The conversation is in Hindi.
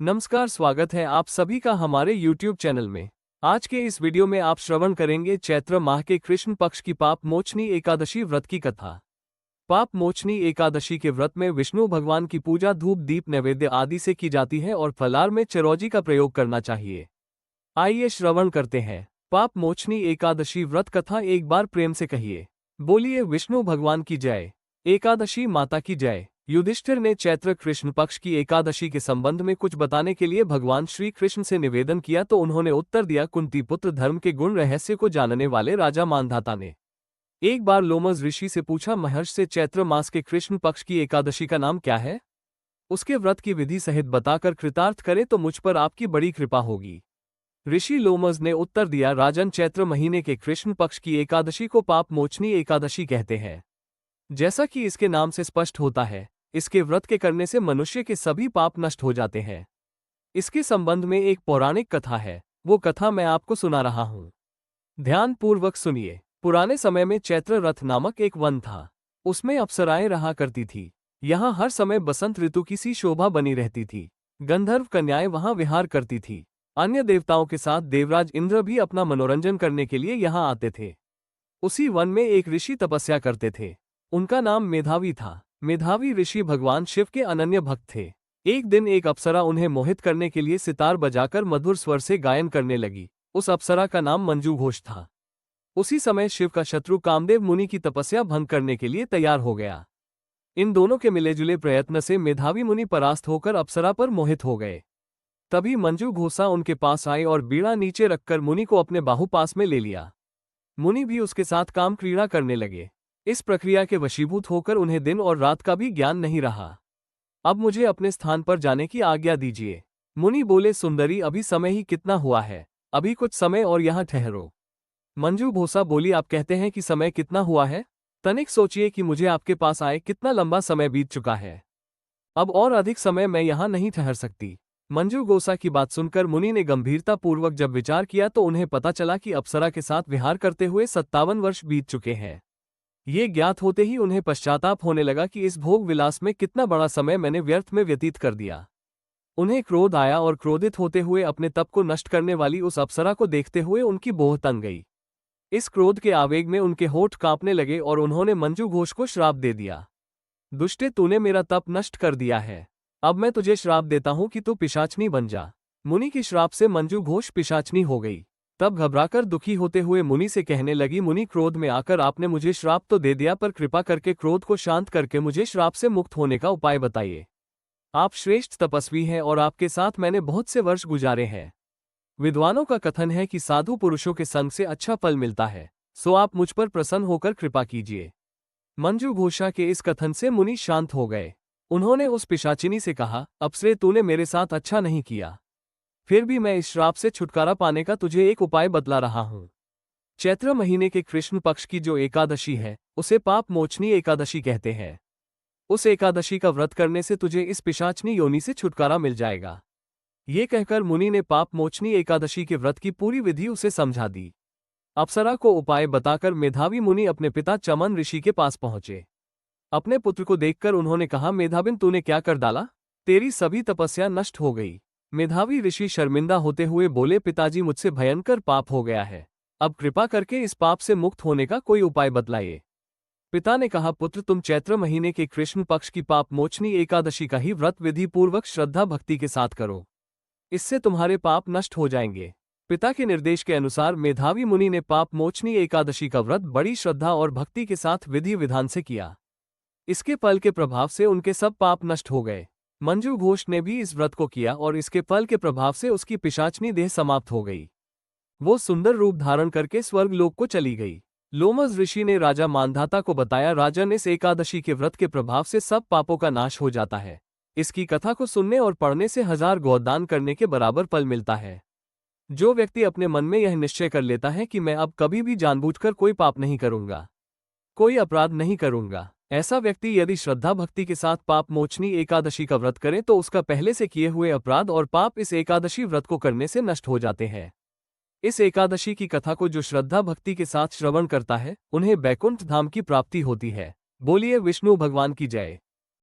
नमस्कार, स्वागत है आप सभी का हमारे YouTube चैनल में। आज के इस वीडियो में आप श्रवण करेंगे चैत्र माह के कृष्ण पक्ष की पाप मोचनी एकादशी व्रत की कथा। पाप मोचनी एकादशी के व्रत में विष्णु भगवान की पूजा धूप दीप नैवेद्य आदि से की जाती है और फलाहार में चिरौंजी का प्रयोग करना चाहिए। आइए श्रवण करते हैं पाप मोचनी एकादशी व्रत कथा। एक बार प्रेम से कहिए, बोलिए विष्णु भगवान की जय, एकादशी माता की जय। युधिष्ठिर ने चैत्र कृष्ण पक्ष की एकादशी के संबंध में कुछ बताने के लिए भगवान श्री कृष्ण से निवेदन किया तो उन्होंने उत्तर दिया, कुंती पुत्र धर्म के गुण रहस्य को जानने वाले राजा मानधाता ने एक बार लोमज ऋषि से पूछा, महर्षि से चैत्र मास के कृष्ण पक्ष की एकादशी का नाम क्या है? उसके व्रत की विधि सहित बताकर कृतार्थ करे तो मुझ पर आपकी बड़ी कृपा होगी। ऋषि लोमज ने उत्तर दिया, राजन, चैत्र महीने के कृष्ण पक्ष की एकादशी को पाप मोचनी एकादशी कहते हैं। जैसा कि इसके नाम से स्पष्ट होता है, इसके व्रत के करने से मनुष्य के सभी पाप नष्ट हो जाते हैं। इसके संबंध में एक पौराणिक कथा है, वो कथा मैं आपको सुना रहा हूँ। ध्यान पूर्वक सुनिए। पुराने समय में चैत्र रथ नामक एक वन था। उसमें अप्सराएं रहा करती थी। यहाँ हर समय बसंत ऋतु की सी शोभा बनी रहती थी। गंधर्व कन्याएं वहाँ विहार करती थी। अन्य देवताओं के साथ देवराज इंद्र भी अपना मनोरंजन करने के लिए यहाँ आते थे। उसी वन में एक ऋषि तपस्या करते थे। उनका नाम मेधावी था। मेधावी ऋषि भगवान शिव के अनन्य भक्त थे। एक दिन एक अप्सरा उन्हें मोहित करने के लिए सितार बजाकर मधुर स्वर से गायन करने लगी। उस अप्सरा का नाम मंजू घोष था। उसी समय शिव का शत्रु कामदेव मुनि की तपस्या भंग करने के लिए तैयार हो गया। इन दोनों के मिलेजुले प्रयत्न से मेधावी मुनि परास्त होकर अप्सरा पर मोहित हो गए। तभी मंजू घोषा उनके पास आए और बीड़ा नीचे रखकर मुनि को अपने बाहुपास में ले लिया। मुनि भी उसके साथ काम क्रीड़ा करने लगे। इस प्रक्रिया के वशीभूत होकर उन्हें दिन और रात का भी ज्ञान नहीं रहा। अब मुझे अपने स्थान पर जाने की आज्ञा दीजिए। मुनि बोले, सुंदरी, अभी समय ही कितना हुआ है, अभी कुछ समय और यहाँ ठहरो। मंजू घोषा बोली, आप कहते हैं कि समय कितना हुआ है? तनिक सोचिए कि मुझे आपके पास आए कितना लंबा समय बीत चुका है। अब और अधिक समय मैं यहाँ नहीं ठहर सकती। मंजू घोषा की बात सुनकर मुनि ने गंभीरतापूर्वक जब विचार किया तो उन्हें पता चला कि अप्सरा के साथ विहार करते हुए 57 वर्ष बीत चुके हैं। ये ज्ञात होते ही उन्हें पश्चाताप होने लगा कि इस भोग विलास में कितना बड़ा समय मैंने व्यर्थ में व्यतीत कर दिया। उन्हें क्रोध आया और क्रोधित होते हुए अपने तप को नष्ट करने वाली उस अप्सरा को देखते हुए उनकी बोह तन गई। इस क्रोध के आवेग में उनके होठ कांपने लगे और उन्होंने मंजू घोष को श्राप दे दिया। दुष्टे, तूने मेरा तप नष्ट कर दिया है। अब मैं तुझे श्राप देता हूं कि तू पिशाचनी बन जा। मुनि की श्राप से मंजू घोष पिशाचनी हो गई। तब घबराकर दुखी होते हुए मुनि से कहने लगी, मुनि, क्रोध में आकर आपने मुझे श्राप तो दे दिया, पर कृपा करके क्रोध को शांत करके मुझे श्राप से मुक्त होने का उपाय बताइए। आप श्रेष्ठ तपस्वी हैं और आपके साथ मैंने बहुत से वर्ष गुजारे हैं। विद्वानों का कथन है कि साधु पुरुषों के संग से अच्छा फल मिलता है, सो आप मुझ पर प्रसन्न होकर कृपा कीजिए। मंजू घोषा के इस कथन से मुनि शांत हो गए। उन्होंने उस पिशाचिनी से कहा, अप्सरे, तूने मेरे साथ अच्छा नहीं किया, फिर भी मैं इस श्राप से छुटकारा पाने का तुझे एक उपाय बतला रहा हूँ। चैत्र महीने के कृष्ण पक्ष की जो एकादशी है, उसे पाप मोचनी एकादशी कहते हैं। उस एकादशी का व्रत करने से तुझे इस पिशाचनी योनि से छुटकारा मिल जाएगा। ये कहकर मुनि ने पाप मोचनी एकादशी के व्रत की पूरी विधि उसे समझा दी। अप्सरा को उपाय बताकर मेधावी मुनि अपने पिता चमन ऋषि के पास पहुंचे। अपने पुत्र को देखकर उन्होंने कहा, मेधाविन, तूने क्या कर डाला? तेरी सभी तपस्या नष्ट हो गई। मेधावी ऋषि शर्मिंदा होते हुए बोले, पिताजी, मुझसे भयंकर पाप हो गया है। अब कृपा करके इस पाप से मुक्त होने का कोई उपाय बतलाइए। पिता ने कहा, पुत्र, तुम चैत्र महीने के कृष्ण पक्ष की पाप मोचनी एकादशी का ही व्रत विधि पूर्वक श्रद्धा भक्ति के साथ करो। इससे तुम्हारे पाप नष्ट हो जाएंगे। पिता के निर्देश के अनुसार मेधावी मुनि ने पाप मोचनी एकादशी का व्रत बड़ी श्रद्धा और भक्ति के साथ विधि विधान से किया। इसके फल के प्रभाव से उनके सब पाप नष्ट हो गए। मंजू घोष ने भी इस व्रत को किया और इसके फल के प्रभाव से उसकी पिशाचनी देह समाप्त हो गई। वो सुंदर रूप धारण करके स्वर्गलोक को चली गई। लोमज ऋषि ने राजा मानधाता को बताया, राजन, इस एकादशी के व्रत के प्रभाव से सब पापों का नाश हो जाता है। इसकी कथा को सुनने और पढ़ने से 1000 गोदान करने के बराबर फल मिलता है। जो व्यक्ति अपने मन में यह निश्चय कर लेता है कि मैं अब कभी भी जानबूझकर कोई पाप नहीं करूंगा, कोई अपराध नहीं करूंगा, ऐसा व्यक्ति यदि श्रद्धा भक्ति के साथ पाप मोचनी एकादशी का व्रत करे तो उसका पहले से किए हुए अपराध और पाप इस एकादशी व्रत को करने से नष्ट हो जाते हैं। इस एकादशी की कथा को जो श्रद्धा भक्ति के साथ श्रवण करता है, उन्हें बैकुंठ धाम की प्राप्ति होती है। बोलिए विष्णु भगवान की जय।